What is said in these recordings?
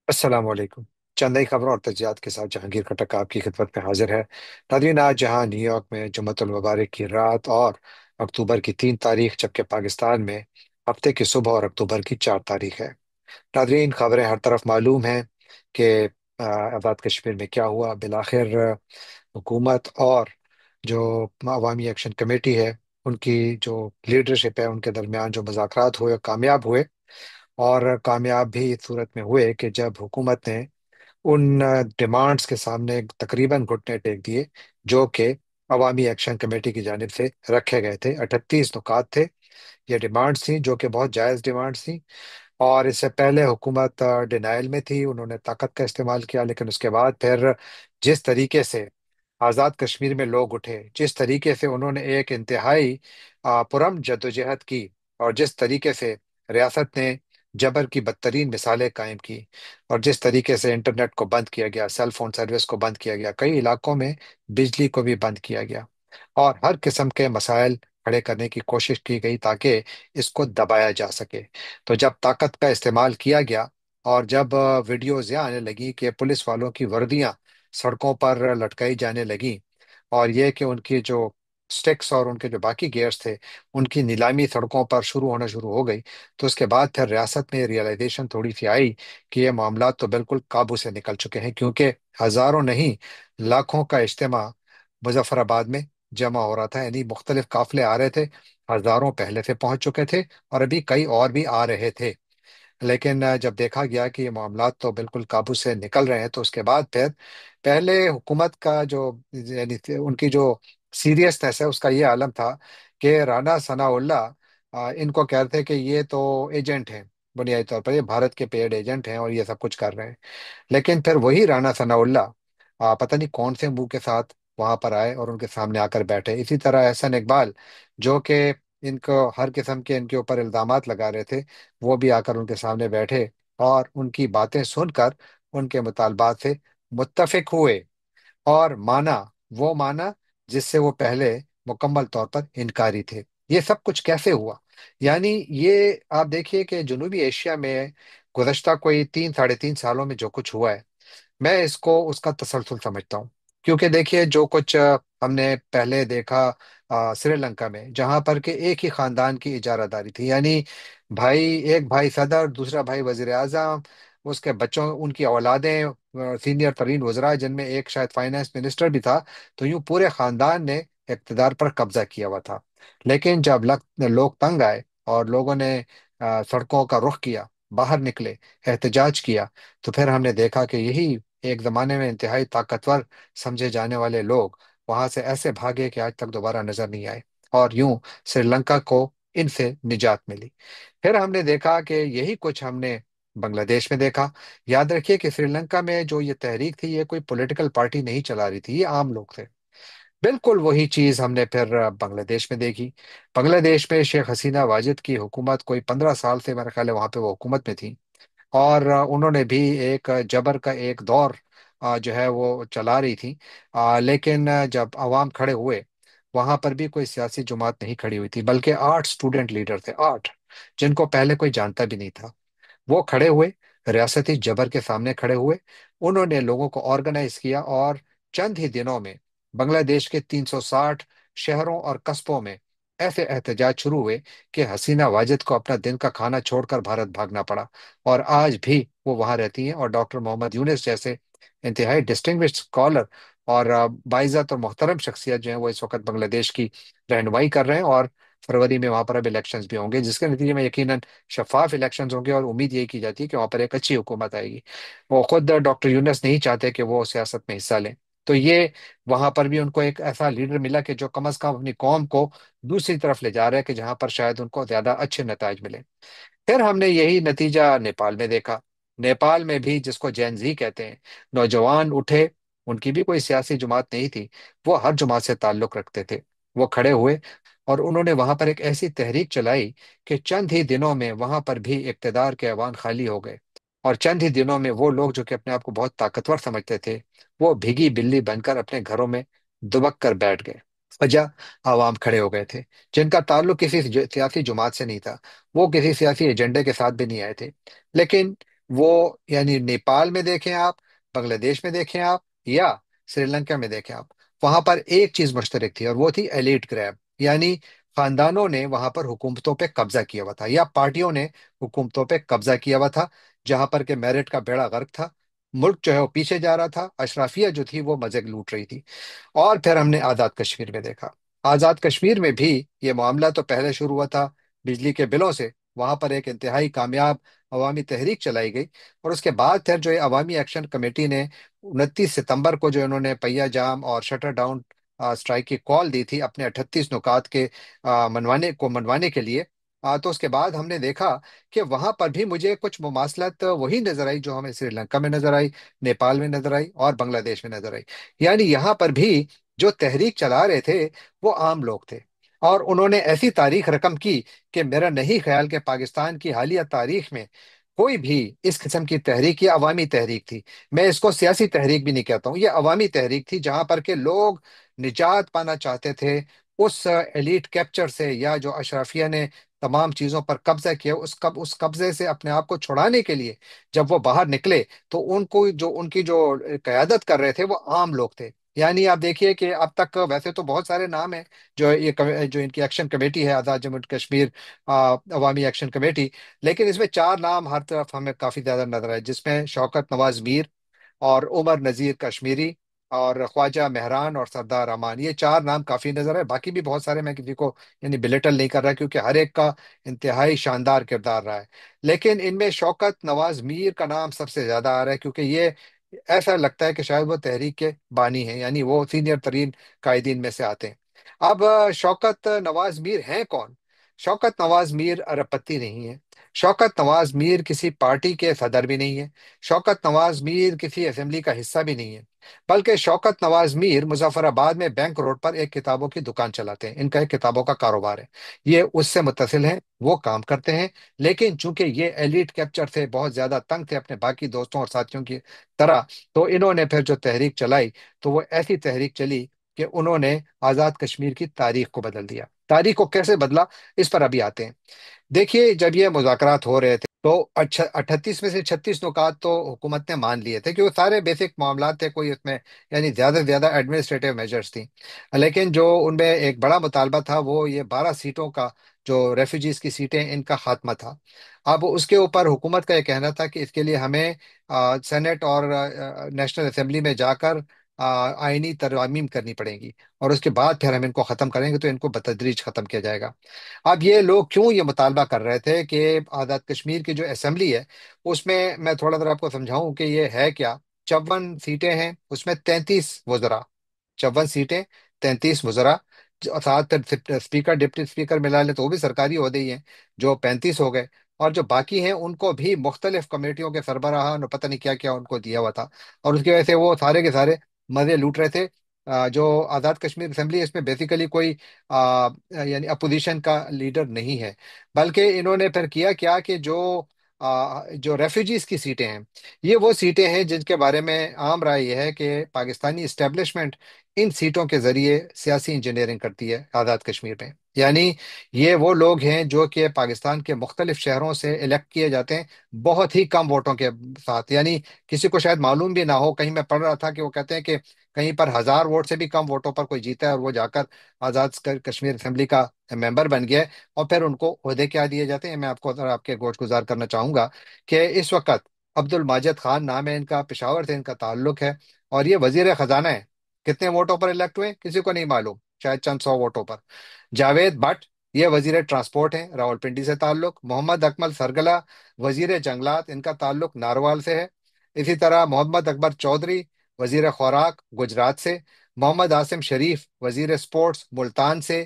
السلام علیکم۔ چند نئی خبروں اور تجزیات کے ساتھ جہانگیر کھٹک آپ کی خدمت میں حاضر ہے۔ ناظرین، آج جہاں نیو یارک میں جمعۃ المبارک کی رات اور اکتوبر کی 3 تاریخ، جبکہ پاکستان میں ہفتے کی صبح اور اکتوبر کی 4 تاریخ ہے۔ ناظرین، خبریں ہر طرف معلوم ہیں کہ آزاد کشمیر میں کیا ہوا۔ بالآخر حکومت اور جو عوامی ایکشن کمیٹی ہے، ان کی جو لیڈرشپ ہے، ان کے درمیان جو مذاکرات ہوئے کامیاب ہوئے، اور کامیاب بھی اس صورت میں ہوئے کہ جب حکومت نے ان ڈیمانڈز کے سامنے تقریباً گھٹنے ٹیک دیے جو کہ عوامی ایکشن کمیٹی کی جانب سے رکھے گئے تھے۔ 38 نکات تھے، یہ ڈیمانڈز تھیں جو کہ بہت جائز ڈیمانڈز تھیں۔ اور اس سے پہلے حکومت ڈینائل میں تھی، انہوں نے طاقت کا استعمال کیا، لیکن اس کے بعد پھر جس طریقے سے آزاد کشمیر میں لوگ اٹھے، جس طریقے سے انہوں نے ایک انتہائی پرم جدوجہد کی، اور جس طریقے سے ریاست نے جبر کی بدترین مثالیں قائم کی، اور جس طریقے سے انٹرنیٹ کو بند کیا گیا، سیل فون سروس کو بند کیا گیا، کئی علاقوں میں بجلی کو بھی بند کیا گیا، اور ہر قسم کے مسائل کھڑے کرنے کی کوشش کی گئی تاکہ اس کو دبایا جا سکے۔ تو جب طاقت کا استعمال کیا گیا، اور جب ویڈیوز یہ آنے لگی کہ پولیس والوں کی وردیاں سڑکوں پر لٹکائی جانے لگی، اور یہ کہ ان کی جو سٹکس اور ان کے جو باقی گیئرز تھے، ان کی نیلامی سڑکوں پر شروع ہو گئی، تو اس کے بعد پھر ریاست میں ریئلائزیشن تھوڑی سی آئی کہ یہ معاملات تو بالکل قابو سے نکل چکے ہیں، کیونکہ ہزاروں نہیں، لاکھوں کا اجتماع مظفر آباد میں جمع ہو رہا تھا، یعنی مختلف قافلے آ رہے تھے، ہزاروں پہلے سے پہنچ چکے تھے، اور ابھی کئی اور بھی آ رہے تھے۔ لیکن جب دیکھا گیا کہ یہ معاملات تو بالکل قابو سے نکل رہے ہیں، تو اس کے بعد پھر پہلے حکومت کا جو یعنی ان کی جو سیریسنیس ہے، اس کا یہ عالم تھا کہ رانا ثناء اللہ ان کو کہتے ہیں کہ یہ تو ایجنٹ ہیں، بنیادی طور پر یہ بھارت کے پیڈ ایجنٹ ہیں اور یہ سب کچھ کر رہے ہیں۔ لیکن پھر وہی رانا ثناء اللہ پتہ نہیں کون سے منہ کے ساتھ وہاں پر آئے اور ان کے سامنے آ کر بیٹھے۔ اسی طرح احسن اقبال، جو کہ ان کو ہر قسم کے ان کے اوپر الزامات لگا رہے تھے، وہ بھی آ کر ان کے سامنے بیٹھے، اور ان کی باتیں سن کر ان کے مطالبات سے متفق ہوئے، اور مانا، وہ مانا جس سے وہ پہلے مکمل طور پر انکاری تھے۔ یہ سب کچھ کیسے ہوا؟ یعنی یہ آپ دیکھیے کہ جنوبی ایشیا میں گزشتہ کوئی 3 ساڑھے 3 سالوں میں جو کچھ ہوا ہے، میں اس کو اس کا تسلسل سمجھتا ہوں۔ کیونکہ دیکھیے جو کچھ ہم نے پہلے دیکھا سری لنکا میں، جہاں پر کہ ایک ہی خاندان کی اجارہ داری تھی، یعنی ایک بھائی صدر، دوسرا بھائی وزیر اعظم، اس کے بچوں، ان کی اولادیں سینئر ترین وزراء، جن میں ایک شاید فائنانس منسٹر بھی تھا، تو یوں پورے خاندان نے اقتدار پر قبضہ کیا ہوا تھا۔ لیکن جب لوگ تنگ آئے اور لوگوں نے سڑکوں کا رخ کیا، باہر نکلے، احتجاج کیا، تو پھر ہم نے دیکھا کہ یہی ایک زمانے میں انتہائی طاقتور سمجھے جانے والے لوگ وہاں سے ایسے بھاگے کہ آج تک دوبارہ نظر نہیں آئے، اور یوں سری لنکا کو ان سے نجات ملی۔ پھر ہم نے دیکھا کہ یہی کچھ ہم نے بنگلہ دیش میں دیکھا۔ یاد رکھیے کہ سری لنکا میں جو یہ تحریک تھی، یہ کوئی پولیٹیکل پارٹی نہیں چلا رہی تھی، یہ عام لوگ تھے۔ بالکل وہی چیز ہم نے پھر بنگلہ دیش میں دیکھی۔ بنگلہ دیش میں شیخ حسینہ واجد کی حکومت کوئی 15 سال سے، میرا خیال ہے، وہاں پہ وہ حکومت میں تھی، اور انہوں نے بھی ایک جبر کا ایک دور جو ہے وہ چلا رہی تھی۔ لیکن جب عوام کھڑے ہوئے، وہاں پر بھی کوئی سیاسی جماعت نہیں کھڑی ہوئی تھی، بلکہ 8 اسٹوڈنٹ لیڈر تھے، 8، جن کو پہلے کوئی جانتا بھی نہیں تھا۔ وہ کھڑے ہوئے، ریاستی جبر کے سامنے کھڑے ہوئے، انہوں نے لوگوں کو آرگنائز کیا، اور چند ہی دنوں میں بنگلہ دیش کے 360 شہروں اور قصبوں میں ایسے احتجاج شروع ہوئے کہ حسینہ واجد کو اپنا دن کا کھانا چھوڑ کر بھارت بھاگنا پڑا، اور آج بھی وہ وہاں رہتی ہیں، اور ڈاکٹر محمد یونس جیسے انتہائی ڈسٹنگوشڈ اسکالر اور باعزت اور محترم شخصیت جو ہیں، وہ اس وقت بنگلہ دیش کی رہنمائی کر رہے ہیں، اور فروری میں وہاں پر اب الیکشنز بھی ہوں گے، جس کے نتیجے میں یقیناً شفاف الیکشنز ہوں گے، اور امید یہی کی جاتی ہے کہ وہاں پر ایک اچھی حکومت آئے گی۔ وہ خود ڈاکٹر یونس نہیں چاہتے کہ وہ سیاست میں حصہ لیں، تو یہ وہاں پر بھی ان کو ایک ایسا لیڈر ملا کہ جو کم از کم اپنی قوم کو دوسری طرف لے جا رہا ہے، کہ جہاں پر شاید ان کو زیادہ اچھے نتائج ملے۔ پھر ہم نے یہی نتیجہ نیپال میں دیکھا۔ نیپال میں بھی، جس کو جین زی کہتے ہیں، نوجوان اٹھے، ان کی بھی کوئی سیاسی جماعت نہیں تھی، وہ ہر جماعت سے تعلق رکھتے تھے، وہ کھڑے ہوئے، اور انہوں نے وہاں پر ایک ایسی تحریک چلائی کہ چند ہی دنوں میں وہاں پر بھی اقتدار کے ایوان خالی ہو گئے، اور چند ہی دنوں میں وہ لوگ جو کہ اپنے آپ کو بہت طاقتور سمجھتے تھے، وہ بھیگی بلی بن کر اپنے گھروں میں دبک کر بیٹھ گئے۔ وجہ، عوام کھڑے ہو گئے تھے، جن کا تعلق کسی سیاسی جماعت سے نہیں تھا، وہ کسی سیاسی ایجنڈے کے ساتھ بھی نہیں آئے تھے، لیکن वो यानी नेपाल में देखें आप, बांग्लादेश में देखें आप, या श्रीलंका में देखें आप, वहां पर एक चीज मुश्तरक थी, और वो थी एलिट ग्रैब। यानी खानदानों ने वहां पर हुकूमतों पे कब्जा किया हुआ था, या पार्टियों ने हुकूमतों पे कब्जा किया हुआ था, जहां पर के मेरिट का बेड़ा गर्क था। मुल्क जो है वो पीछे जा रहा था, अशराफिया जो थी वो मजे लूट रही थी। और फिर हमने आज़ाद कश्मीर में देखा। आज़ाद कश्मीर में भी ये मामला तो पहले शुरू हुआ था बिजली के बिलों से। वहां पर एक इंतहाई कामयाब अवामी तहरीक चलाई गई, और उसके बाद फिर जो है अवामी एक्शन कमेटी ने 29 सितंबर को जो इन्होंने पहिया जाम और शटर डाउन स्ट्राइक की कॉल दी थी अपने 38 नुकात के मनवाने के लिए। तो उसके बाद हमने देखा कि वहां पर भी मुझे कुछ मुमासलत वही नजर आई जो हमें श्रीलंका में नजर आई, नेपाल में नजर आई और बांग्लादेश में नजर आई। यानी यहाँ पर भी जो तहरीक चला रहे थे वो आम लोग थे, और उन्होंने ऐसी तारीख रकम की कि मेरा नहीं ख्याल कि पाकिस्तान की हालिया तारीख में कोई भी इस किस्म की तहरीक, या अवामी तहरीक थी। मैं इसको सियासी तहरीक भी नहीं कहता हूँ, ये अवामी तहरीक थी, जहां पर के लोग निजात पाना चाहते थे उस एलीट कैप्चर से, या जो अशराफिया ने तमाम चीजों पर कब्जा किया, उस कब्जे से अपने आप को छुड़ाने के लिए जब वो बाहर निकले, तो उनको जो उनकी जो कयादत कर रहे थे वो आम लोग थे। यानी आप देखिए कि अब तक वैसे तो बहुत सारे नाम हैं, जो इनकी एक्शन कमेटी है, आज़ाद जम्मू कश्मीर अवामी एक्शन कमेटी, लेकिन इसमें चार नाम हर तरफ हमें काफी ज्यादा नजर आए, जिसमें शौकत नवाज मीर और उमर नजीर कश्मीरी और ख्वाजा मेहरान और सरदार अमान, ये चार नाम काफी नजर आए। बाकी भी बहुत सारे, मैं किसी को यानी बिलेटल नहीं कर रहा, क्योंकि हर एक का इंतहाई शानदार किरदार रहा है। लेकिन इनमें शौकत नवाज मीर का नाम सबसे ज्यादा आ रहा है, क्योंकि ये ऐसा लगता है कि शायद वो तहरीक के बानी हैं, यानी वो सीनियर तरीन कायदीन में से आते हैं। अब शौकत नवाज मीर हैं कौन? शौकत नवाज मीर अरबपति नहीं है। शौकत नवाज मीर किसी पार्टी के सदर भी नहीं है। शौकत नवाज मीर किसी असेंबली का हिस्सा भी नहीं है। बल्कि शौकत नवाज मीर मुजफ्फराबाद में बैंक रोड पर एक किताबों की दुकान चलाते हैं, इनका एक किताबों का कारोबार है। ये उससे मुत्तसिल हैं, वो काम करते हैं। लेकिन चूंकि ये एलिट कैप्चर से बहुत ज्यादा तंग थे अपने बाकी दोस्तों और साथियों की तरह, तो इन्होंने फिर जो तहरीक चलाई, तो वो ऐसी तहरीक चली कि उन्होंने आजाद कश्मीर की तारीख को बदल दिया। तारीख को कैसे बदला, इस पर अभी आते हैं। देखिए, जब ये मुज़ाकरात हो रहे थे, तो 38 में से 36 नुकात तो हुकूमत ने मान लिए थे, कि वो सारे बेसिक मामला थे, कोई उसमें यानी ज्यादा से ज्यादा एडमिनिस्ट्रेटिव मेजर्स थी। लेकिन जो उनमें एक बड़ा मुतालबा था वो ये 12 सीटों का, जो रेफ्यूजीज की सीटें, इनका खात्मा था। अब उसके ऊपर हुकूमत का ये कहना था कि इसके लिए हमें सेनेट और नेशनल असेंबली में जाकर आईनी तरमीम करनी पड़ेगी, और उसके बाद फिर हम इनको खत्म करेंगे, तो इनको बतदरीज खत्म किया जाएगा। अब ये लोग क्यों ये मुतालबा कर रहे थे कि आज़ाद कश्मीर की जो असेंबली है, उसमें मैं थोड़ा सा आपको समझाऊं कि ये है क्या। 54 सीटें हैं, उसमें 33 वज़रा। 54 सीटें, 33 वज़रा, साथ स्पीकर डिप्टी स्पीकर मिला ले तो वो भी सरकारी ओहदे ही हैं, जो 35 हो गए। और जो बाकी हैं उनको भी मुख्तलिफ कमेटियों के सरबराह ने पता नहीं क्या क्या उनको दिया हुआ था, और उसकी वजह से वो सारे के सारे मजे लूट रहे थे। जो आज़ाद कश्मीर असेंबली है, इसमें बेसिकली कोई यानी अपोजिशन का लीडर नहीं है। बल्कि इन्होंने फिर किया क्या कि जो रेफ्यूजीज की सीटें हैं, ये वो सीटें हैं जिनके बारे में आम राय यह है कि पाकिस्तानी इस्टेब्लिशमेंट इन सीटों के जरिए सियासी इंजीनियरिंग करती है आज़ाद कश्मीर में। यानी ये वो लोग हैं जो कि पाकिस्तान के मुख्तलिफ शहरों से इलेक्ट किए जाते हैं, बहुत ही कम वोटों के साथ। यानी किसी को शायद मालूम भी ना हो, कहीं मैं पढ़ रहा था कि वो कहते हैं कि कहीं पर 1000 वोट से भी कम वोटों पर कोई जीता है, और वो जाकर कश्मीर असेंबली का मेंबर बन गया है। और फिर उनको ओहदे क्या दिए जाते हैं, मैं आपको जरा आपके गोश गुजार करना चाहूंगा कि इस वक्त अब्दुल माजिद खान नाम है इनका, पेशावर से इनका ताल्लुक है, और ये वजीर खजाना है। कितने वोटों पर इलेक्ट हुए किसी को नहीं मालूम, शायद चंद सौ वोटों पर। जावेद भट्ट, ये वजीर ट्रांसपोर्ट हैं, रावलपिंडी से ताल्लुक। मोहम्मद अकमल सरगला, वजीर जंगलात, इनका ताल्लुक नारवाल से है। इसी तरह मोहम्मद अकबर चौधरी, वजीर खुराक, गुजरात से। मोहम्मद आसिम शरीफ, वजीर स्पोर्ट्स, मुल्तान से।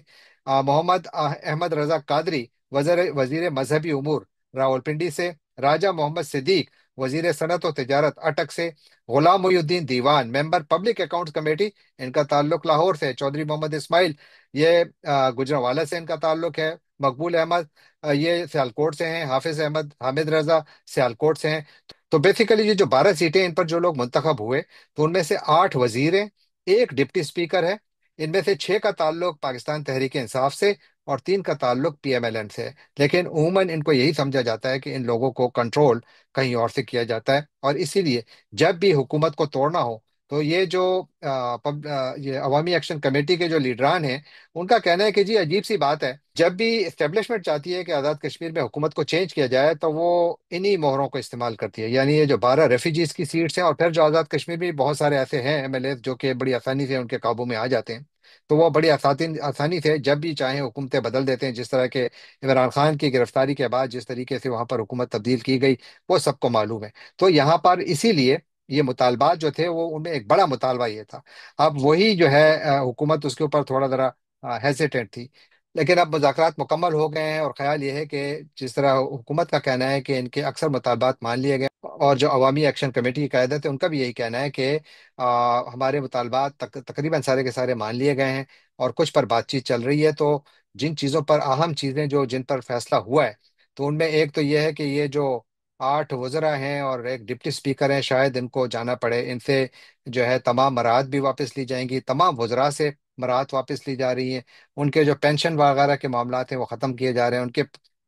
मोहम्मद अहमद रजा कादरी, वजीर वजीर मजहबी उमूर, रावलपिंडी से। राजा मोहम्मद सिद्दीक, वजीर सनत और तजारत, अटक से। गुलाम मोहिउद्दीन दीवान, मेंबर पब्लिक अकाउंट्स कमेटी, इनका ताल्लुक लाहौर से। चौधरी मोहम्मद इस्माइल, ये गुजरांवाला से इनका ताल्लुक है। मकबूल अहमद, ये सियालकोट से हैं। हाफिज अहमद हामिद रजा, सियालकोट से हैं। तो बेसिकली ये जो 12 सीटें, इन पर जो लोग मुंतखब हुए, तो उनमें से 8 वजीर हैं, एक डिप्टी स्पीकर है, इनमें से 6 का ताल्लुक पाकिस्तान तहरीक इंसाफ से और 3 का ताल्लुक PMLN से है। लेकिन अमूमन इनको यही समझा जाता है कि इन लोगों को कंट्रोल कहीं और से किया जाता है, और इसीलिए जब भी हुकूमत को तोड़ना हो तो ये जो ये अवामी एक्शन कमेटी के जो लीडरान हैं, उनका कहना है कि जी अजीब सी बात है, जब भी इस्टेब्लिशमेंट चाहती है कि आज़ाद कश्मीर में हुकूमत को चेंज किया जाए तो वो इन्हीं मोहरों को इस्तेमाल करती है। यानी ये जो 12 रेफ्यूजीज की सीट्स हैं, और फिर जो आज़ाद कश्मीर में बहुत सारे ऐसे हैं MLA जो कि बड़ी आसानी से उनके काबू में आ जाते हैं, तो वो बड़ी आसानी से जब भी चाहें हुकूमतें बदल देते हैं। जिस तरह के इमरान खान की गिरफ्तारी के बाद जिस तरीके से वहां पर हुकूमत तब्दील की गई, वो सबको मालूम है। तो यहाँ पर इसीलिए ये मुतालबात जो थे, वो उनमें एक बड़ा मुतालबा ये था। अब वही जो है हुकूमत उसके ऊपर थोड़ा जरा हेजिटेंट थी। लेकिन अब मुज़ाकरात मुकम्मल हो गए हैं, और ख्याल ये है कि जिस तरह हुकूमत का कहना है कि इनके अक्सर मुतालबात मान लिए गए, और जो अवामी एक्शन कमेटी की क़यादत है उनका भी यही कहना है कि हमारे मुतालबात तकरीबन सारे के सारे मान लिए गए हैं, और कुछ पर बातचीत चल रही है। तो जिन चीज़ों पर अहम चीज़ें जो जिन पर फैसला हुआ है, तो उनमें एक तो ये है कि ये जो 8 वज़रा हैं और एक डिप्टी स्पीकर हैं, शायद इनको जाना पड़े। इनसे जो है तमाम मराहत भी वापस ली जाएंगी, तमाम वज़रा से मराहत वापस ली जा रही हैं। उनके जो पेंशन वगैरह के मामला हैं वो ख़त्म किए जा रहे हैं, उनके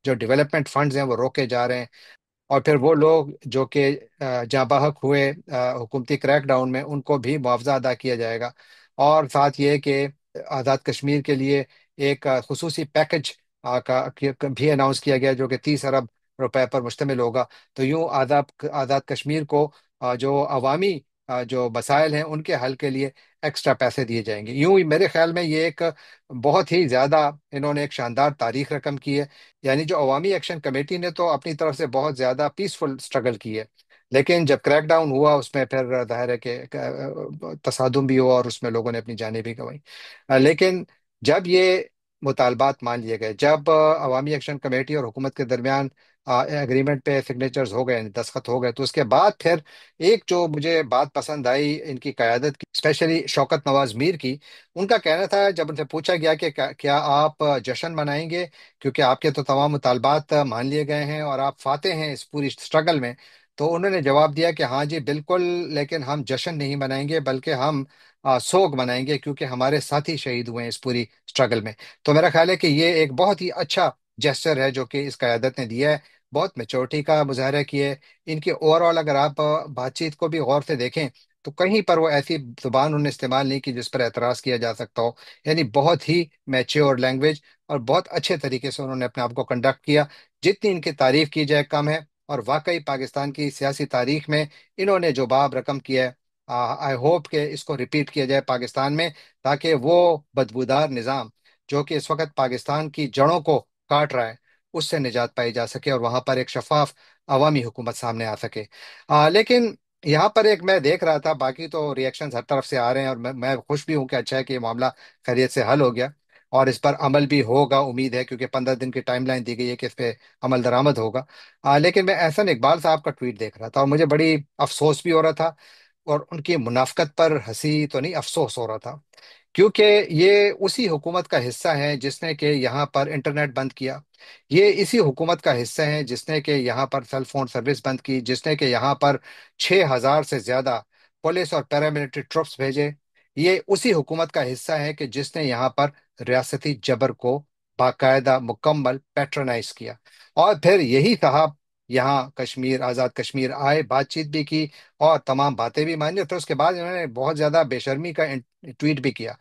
जो डेवलपमेंट फंड्स हैं वो रोके जा रहे हैं। और फिर वो लोग जो कि जहाँ बहक हुए हुकूमती क्रैकडाउन में, उनको भी मुआवजा अदा किया जाएगा। और साथ ये कि आज़ाद कश्मीर के लिए एक खुसूसी पैकेज भी अनाउंस किया गया, जो कि 30 अरब रुपए पर मुश्तमिल होगा। तो यूं आज़ाद आज़ाद कश्मीर को जो अवामी जो मसाइल हैं उनके हल के लिए एक्स्ट्रा पैसे दिए जाएंगे। यूं ही मेरे ख्याल में ये एक बहुत ही ज़्यादा इन्होंने एक शानदार तारीख रकम की है। यानी जो अवामी एक्शन कमेटी ने तो अपनी तरफ से बहुत ज्यादा पीसफुल स्ट्रगल की है, लेकिन जब क्रैकडाउन हुआ उसमें फिर जाहिर है कि तसादुम भी हुआ और उसमें लोगों ने अपनी जानें भी गंवाई। लेकिन जब ये मुतालबात मान लिए गए, जब अवामी एक्शन कमेटी और हुकूमत के दरमियान एग्रीमेंट पे सिग्नेचर्स हो गए, दस्तखत हो गए, तो उसके बाद फिर एक जो मुझे बात पसंद आई इनकी क़यादत की, स्पेशली शौकत नवाज मीर की। उनका कहना था, जब उनसे पूछा गया कि क्या आप जश्न मनाएंगे क्योंकि आपके तो तमाम मुतालबात मान लिए गए हैं और आप फाते हैं इस पूरी स्ट्रगल में, तो उन्होंने जवाब दिया कि हाँ जी बिल्कुल, लेकिन हम जश्न नहीं मनाएंगे बल्कि हम सोग मनाएंगे, क्योंकि हमारे साथी शहीद हुए हैं इस पूरी स्ट्रगल में। तो मेरा ख्याल है कि ये एक बहुत ही अच्छा जेस्चर है जो कि इस क़यादत ने दिया है, बहुत मेच्योरिटी का मुजाहरा किया है। इनकी ओवरऑल अगर आप बातचीत को भी गौर से देखें, तो कहीं पर वो ऐसी जुबान उन्होंने इस्तेमाल नहीं की जिस पर एतराज किया जा सकता हो। यानी बहुत ही मैच्योर लैंग्वेज, और बहुत अच्छे तरीके से उन्होंने अपने आप को कंडक्ट किया। जितनी इनकी तारीफ की जाए कम है, और वाकई पाकिस्तान की सियासी तारीख में इन्होंने जो बाब रकम किया है, आई होप कि इसको रिपीट किया जाए पाकिस्तान में, ताकि वो बदबूदार निज़ाम जो कि इस वक्त पाकिस्तान की जड़ों को काट रहा है, उससे निजात पाई जा सके और वहां पर एक शफाफ अवामी हुकूमत सामने आ सके। लेकिन यहाँ पर एक मैं देख रहा था, बाकी तो रिएक्शंस हर तरफ से आ रहे हैं, और मैं खुश भी हूँ कि अच्छा है कि ये मामला खैरियत से हल हो गया, और इस पर अमल भी होगा उम्मीद है, क्योंकि 15 दिन की टाइमलाइन दी गई है कि इस पे अमल दरामद होगा। लेकिन मैं एहसन इकबाल साहब का ट्वीट देख रहा था और मुझे बड़ी अफसोस भी हो रहा था, और उनकी मुनाफकत पर हंसी तो नहीं, अफसोस हो रहा था। क्योंकि ये उसी हुकूमत का हिस्सा है जिसने कि यहाँ पर इंटरनेट बंद किया। ये इसी हुकूमत का हिस्सा है जिसने कि यहाँ पर सेल फोन सर्विस बंद की, जिसने कि यहाँ पर 6,000 से ज्यादा पुलिस और पैरामिलिट्री ट्रुप्स भेजे। ये उसी हुकूमत का हिस्सा है कि जिसने यहाँ पर रियासती जबर को बाकायदा मुकम्मल पैट्रनाइज किया। और फिर यही साहब यहाँ कश्मीर, आज़ाद कश्मीर आए, बातचीत भी की और तमाम बातें भी मानी, और फिर उसके बाद इन्होंने बहुत ज्यादा बेशर्मी का ट्वीट भी किया।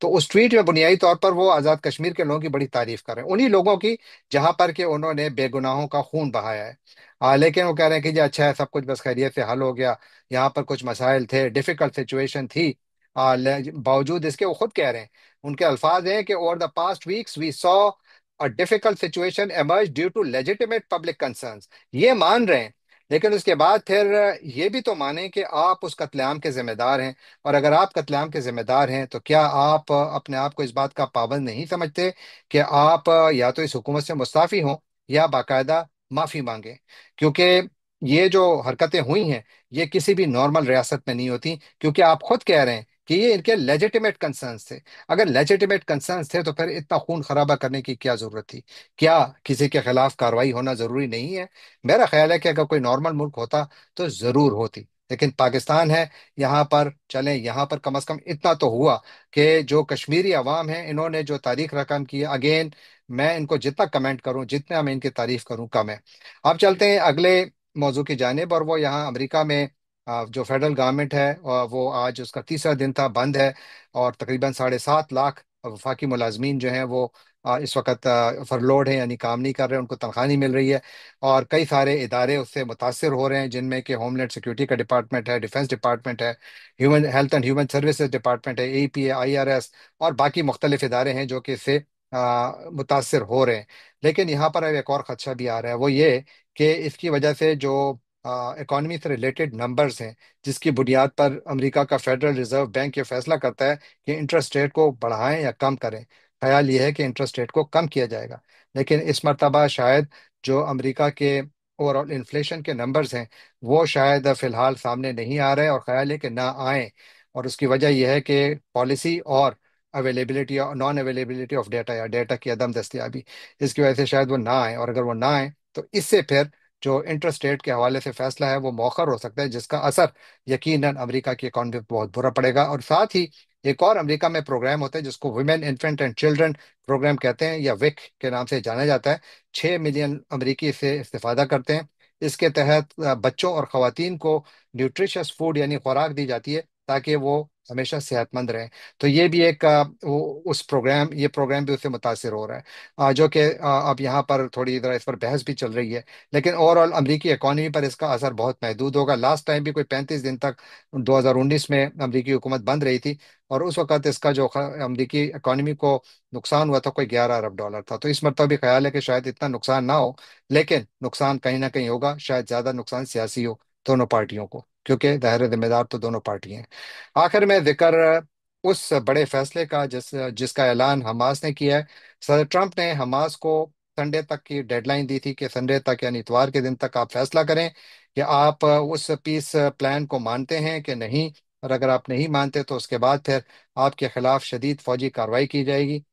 तो उस ट्वीट में बुनियादी तौर पर वो आजाद कश्मीर के लोगों की बड़ी तारीफ कर रहे हैं, उन्हीं लोगों की जहां पर कि उन्होंने बेगुनाहों का खून बहाया है। लेकिन वो कह रहे हैं कि जी अच्छा है, सब कुछ बस खैरियत से हल हो गया, यहाँ पर कुछ मसाइल थे, डिफिकल्ट सिचुएशन थी। बावजूद इसके वो खुद कह रहे हैं, उनके अल्फाज हैं कि over the past weeks we saw a difficult situation emerge due to legitimate public concerns. ये मान रहे हैं, लेकिन उसके बाद फिर ये भी तो माने कि आप उस कत्लेआम के जिम्मेदार हैं। और अगर आप कत्लेआम के जिम्मेदार हैं, तो क्या आप अपने आप को इस बात का पाबंद नहीं समझते कि आप या तो इस हुकूमत से मुस्ताफी हों या बाकायदा माफी मांगे? क्योंकि ये जो हरकतें हुई हैं, ये किसी भी नॉर्मल रियासत में नहीं होती, क्योंकि आप खुद कह रहे हैं कि ये इनके लेजिटिमेट कंसर्न्स थे। अगर लेजिटिमेट कंसर्न्स थे तो फिर इतना खून खराबा करने की क्या जरूरत थी? क्या किसी के खिलाफ कार्रवाई होना जरूरी नहीं है? मेरा ख्याल है कि अगर कोई नॉर्मल मुल्क होता तो जरूर होती, लेकिन पाकिस्तान है, यहाँ पर चलें, यहाँ पर कम से कम इतना तो हुआ कि जो कश्मीरी अवाम है इन्होंने जो तारीख रकम की, अगेन मैं इनको जितना कमेंट करूं, जितना मैं इनकी तारीफ करूं कम है। अब चलते हैं अगले मौजू की जानिब, और वो यहाँ अमेरिका में जो फेडरल गवर्नमेंट है, वो आज उसका तीसरा दिन था, बंद है। और तकरीबन 7.5 लाख वफाकी मुलाजमीन जो हैं वो इस वक्त फरलोड हैं, यानी काम नहीं कर रहे, उनको तनख्वाह नहीं मिल रही है। और कई सारे इदारे उससे मुतासर हो रहे हैं, जिनमें कि होमलैंड सिक्योरिटी का डिपार्टमेंट है, डिफेंस डिपार्टमेंट है, human health and human services department है, APA, IRS, और बाकी मुख्तलिफ इदारे हैं जो कि इससे मुतासर हो रहे हैं। लेकिन यहाँ पर अब एक और खदशा भी आ रहा है, वो ये कि इसकी वजह से जो इकॉनमी से रिलेटेड नंबर्स हैं, जिसकी बुनियाद पर अमेरिका का फेडरल रिजर्व बैंक ये फैसला करता है कि इंटरेस्ट रेट को बढ़ाएं या कम करें। ख्याल ये है कि इंटरेस्ट रेट को कम किया जाएगा, लेकिन इस मरतबा शायद जो अमेरिका के ओवरऑल इन्फ्लेशन के नंबर्स हैं वो शायद फिलहाल सामने नहीं आ रहे, और ख्याल है कि ना आए। और उसकी वजह यह है कि पॉलिसी और अवेलेबिलिटी और नॉन अवेलेबिलिटी ऑफ डेटा, या डेटा की अदम दस्तियाबी, इसकी वजह से शायद वो ना आए। और अगर वो ना आए तो इससे फिर जो इंटरेस्ट रेट के हवाले से फैसला है वो मौखर हो सकता है, जिसका असर यकीनन अमेरिका की इकॉनमी पर बहुत बुरा पड़ेगा। और साथ ही एक और अमेरिका में प्रोग्राम होता है जिसको women infant and children programme कहते हैं, या विक के नाम से जाना जाता है। 6 मिलियन अमरीकी इससे इस्तेफादा करते हैं। इसके तहत बच्चों और खवातीन को न्यूट्रिशियस फूड यानी खुराक दी जाती है, ताकि वो हमेशा सेहतमंद रहें। तो ये भी एक उस प्रोग्राम ये प्रोग्राम भी उससे मुतासिर हो रहा है, जो कि अब यहाँ पर थोड़ी इधर इस पर बहस भी चल रही है। लेकिन ओवरऑल अमरीकी इकॉनमी पर इसका असर बहुत महदूद होगा। लास्ट टाइम भी कोई 35 दिन तक 2019 में अमरीकी हुकूमत बंद रही थी, और उस वक्त इसका जो अमरीकी इकॉनमी को नुकसान हुआ था कोई 11 अरब डॉलर था। तो इस मरतबा भी ख्याल है कि शायद इतना नुकसान ना हो, लेकिन नुकसान कहीं ना कहीं होगा, शायद ज्यादा नुकसान सियासी हो दोनों पार्टियों को, क्योंकि दाहिर जिम्मेदार तो दोनों पार्टियां हैं। आखिर में जिक्र उस बड़े फैसले का जिसका ऐलान हमास ने किया है। सदर ट्रंप ने हमास को संडे तक की डेडलाइन दी थी कि संडे तक यानी इतवार के दिन तक आप फैसला करें कि आप उस पीस प्लान को मानते हैं कि नहीं। और अगर आप नहीं मानते तो उसके बाद फिर आपके खिलाफ शदीद फौजी कार्रवाई की जाएगी।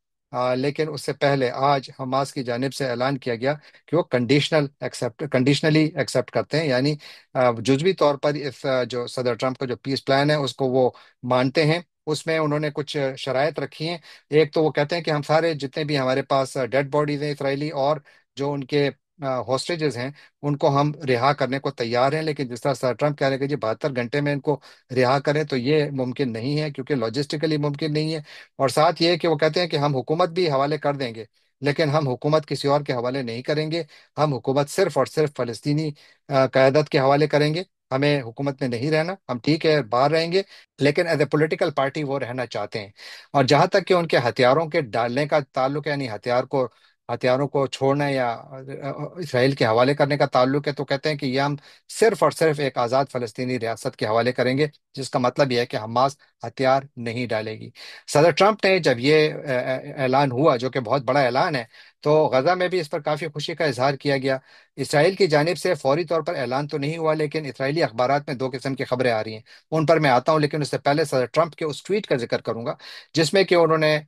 लेकिन उससे पहले आज हमास की जानिब से ऐलान किया गया कि वो कंडीशनली एक्सेप्ट करते हैं, यानी जुजवी तौर पर इस जो सदर ट्रंप का जो पीस प्लान है उसको वो मानते हैं। उसमें उन्होंने कुछ शराइत रखी हैं। एक तो वो कहते हैं कि हम सारे जितने भी हमारे पास डेड बॉडीज हैं इसराइली, और जो उनके हॉस्टेजेस हैं, उनको हम रिहा करने को तैयार हैं। लेकिन जिस तरह सर ट्रंप कह रहे हैं कि जी 72 घंटे में इनको रिहा करें, तो ये मुमकिन नहीं है, क्योंकि लॉजिस्टिकली मुमकिन नहीं है। और साथ ये कि वो कहते हैं कि हम हुकूमत भी हवाले कर देंगे, लेकिन हम हुकूमत किसी और के हवाले नहीं करेंगे। हम हुकूमत सिर्फ और सिर्फ फलस्तीनी क़यादत के हवाले करेंगे। हमें हुकूमत में नहीं रहना, हम ठीक है बाहर रहेंगे, लेकिन एज ए पॉलिटिकल पार्टी वो रहना चाहते हैं। और जहां तक कि उनके हथियारों के डालने का ताल्लुक है, यानी हथियारों को छोड़ना या इसराइल के हवाले करने का ताल्लुक है, तो कहते हैं कि ये हम सिर्फ और सिर्फ एक आज़ाद फलस्तीनी रियासत के हवाले करेंगे, जिसका मतलब यह है कि हमास हथियार नहीं डालेगी। सदर ट्रंप ने जब ये ऐलान हुआ, जो कि बहुत बड़ा ऐलान है, तो गजा में भी इस पर काफ़ी खुशी का इजहार किया गया। इसराइल की जानिब से फौरी तौर पर ऐलान तो नहीं हुआ, लेकिन इसराइली अखबारात में दो किस्म की खबरें आ रही हैं, उन पर मैं आता हूं। लेकिन उससे पहले सदर ट्रंप के उस ट्वीट का जिक्र करूंगा, जिसमें कि उन्होंने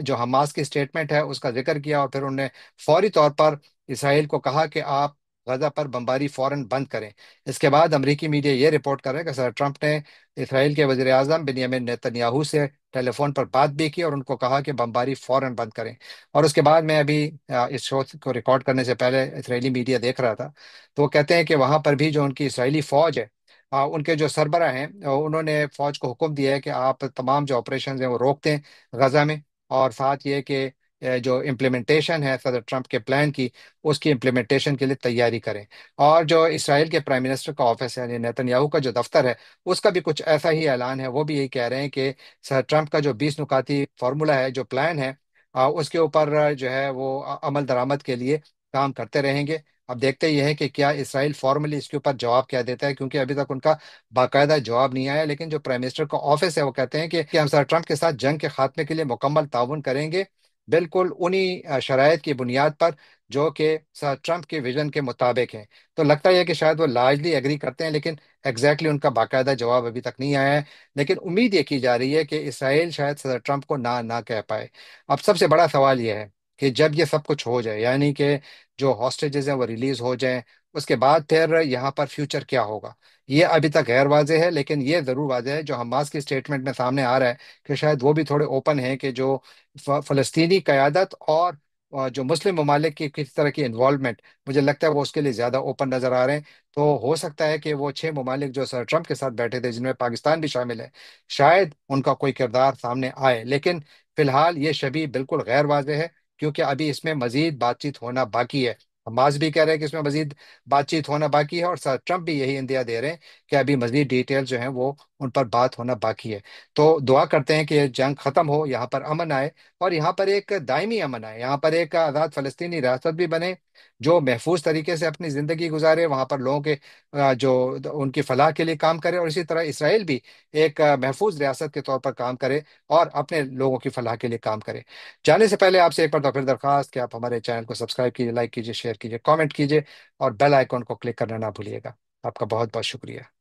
जो हमास की स्टेटमेंट है उसका जिक्र किया, और फिर उन्होंने फौरी तौर पर इसराइल को कहा कि आप गजा पर बमबारी फौरन बंद करें। इसके बाद अमरीकी मीडिया ये रिपोर्ट कर रहा है कि सदर ट्रंप ने इसराइल के वजीर आजम बिन्यामिन नेतन्याहू से टेलीफोन पर बात भी की, और उनको कहा कि बमबारी फौरन बंद करें। और उसके बाद मैं अभी इस शो को रिकॉर्ड करने से पहले इसराइली मीडिया देख रहा था, तो वो कहते हैं कि वहां पर भी जो उनकी इसराइली फौज है, उनके जो सरबरा हैं, उन्होंने फौज को हुक्म दिया है कि आप तमाम जो ऑपरेशन हैं वो रोक दें गजा में। और साथ ये कि जो इम्प्लीमेंटेशन है सदर ट्रंप के प्लान की, उसकी इम्प्लीमेंटेशन के लिए तैयारी करें। और जो इसराइल के प्राइम मिनिस्टर का ऑफिस है, यानी नेतन्याहू का जो दफ्तर है, उसका भी कुछ ऐसा ही ऐलान है। वो भी यही कह रहे हैं कि सर ट्रंप का जो 20 नुकाती फार्मूला है, जो प्लान है, उसके ऊपर जो है वो अमल दरामद के लिए काम करते रहेंगे। अब देखते ही हैं कि क्या इसराइल फॉर्मली इसके ऊपर जवाब क्या देता है, क्योंकि अभी तक उनका बाकायदा जवाब नहीं आया। लेकिन जो प्राइम मिनिस्टर का ऑफिस है वो कहते हैं कि हम सर ट्रंप के साथ जंग के खात्मे के लिए मुकम्मल ताउन करेंगे, बिल्कुल उन्हीं शराइत की बुनियाद पर जो कि सर ट्रंप के विजन के मुताबिक हैं। तो लगता है कि शायद वो लार्जली एग्री करते हैं, लेकिन एग्जैक्टली उनका बाकायदा जवाब अभी तक नहीं आया है। लेकिन उम्मीद ये की जा रही है कि इसराइल शायद सदर ट्रंप को ना ना कह पाए। अब सबसे बड़ा सवाल यह है कि जब ये सब कुछ हो जाए, यानी कि जो हॉस्टेजेस हैं वो रिलीज हो जाएं, उसके बाद फिर यहाँ पर फ्यूचर क्या होगा, ये अभी तक गैर वाज़ेह है। लेकिन ये ज़रूर वाज़ेह है जो हमास की स्टेटमेंट में सामने आ रहा है कि शायद वो भी थोड़े ओपन है कि जो फ़लस्तीनी क़यादत और जो मुस्लिम ममालिक की किसी तरह की इन्वॉल्वमेंट, मुझे लगता है वो उसके लिए ज़्यादा ओपन नज़र आ रहे हैं। तो हो सकता है कि वो 6 ममालिक जो सर ट्रंप के साथ बैठे थे, जिनमें पाकिस्तान भी शामिल है, शायद उनका कोई किरदार सामने आए। लेकिन फिलहाल ये शबी बिल्कुल गैर वाज़ेह है, क्योंकि अभी इसमें मजीद बातचीत होना बाकी है। हमास भी कह रहे हैं कि इसमें मजीद बातचीत होना बाकी है, और सर ट्रंप भी यही इंदिया दे रहे हैं कि अभी मजीद डिटेल जो है वो उन पर बात होना बाकी है। तो दुआ करते हैं कि ये जंग खत्म हो, यहाँ पर अमन आए, और यहाँ पर एक दायमी अमन आए, यहाँ पर एक आज़ाद फ़लस्तीनी रियासत भी बने जो महफूज तरीके से अपनी ज़िंदगी गुजारे, वहाँ पर लोगों के उनकी फलाह के लिए काम करे, और इसी तरह इसराइल भी एक महफूज रियासत के तौर पर काम करे और अपने लोगों की फलाह के लिए काम करे। जाने से पहले आपसे एक बार तो फिर दरखास्त कि आप हमारे चैनल को सब्सक्राइब कीजिए, लाइक कीजिए, शेयर कीजिए, कमेंट कीजिए, और बेल आइकॉन को क्लिक करना ना भूलिएगा। आपका बहुत बहुत शुक्रिया।